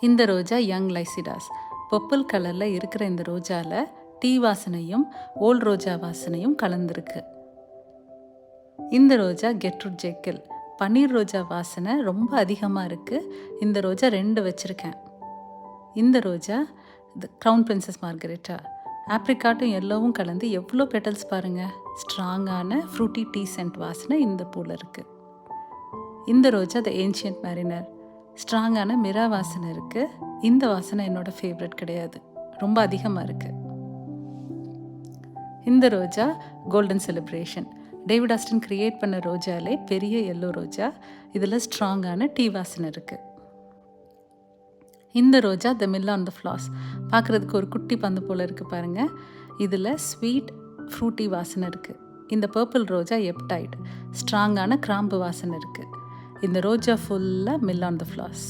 இந்த ரோஜா young லைசிடாஸ். Purple கலரில் இருக்கிற இந்த ரோஜாவில் டீ வாசனையும் ஓல்ட் ரோஜா வாசனையும் கலந்துருக்கு. இந்த ரோஜா கெட்ரூட் ஜெக்கில். பன்னீர் ரோஜா வாசனை ரொம்ப அதிகமாக இருக்குது. இந்த ரோஜா 2 வச்சுருக்கேன். இந்த ரோஜா க்ரௌன் பிரின்சஸ் மார்கரெட்டா. ஆப்ரிக்காட்டும் எல்லோவும் கலந்து எவ்வளோ பெட்டல்ஸ் பாருங்கள். ஸ்ட்ராங்கான ஃப்ரூட்டி டீ சென்ட் வாசனை இந்த பூவில் இருக்குது. இந்த ரோஜா த ஏன்ஷியன்ட் மேரினர். ஸ்ட்ராங்கான மிரா வாசனை இருக்குது. இந்த வாசனை என்னோட ஃபேவரட் கிடையாது, ரொம்ப அதிகமாக இருக்குது. இந்த ரோஜா golden celebration. David Austin create பண்ண ரோஜாலே பெரிய எல்லோ ரோஜா. இதில் ஸ்ட்ராங்கான டீ வாசனை இருக்குது. இந்த ரோஜா the Mill on the Floss. பார்க்குறதுக்கு ஒரு குட்டி பந்து போல் இருக்குது பாருங்கள். இதில் ஸ்வீட் ஃப்ரூட்டி வாசனை இருக்குது. இந்த பர்பிள் ரோஜா எப்டைட். ஸ்ட்ராங்கான கிராம்பு வாசனை இருக்குது. இந்த ரோஜா ஃபுல்லாக மில் ஆன் த ஃப்ளாஸ்.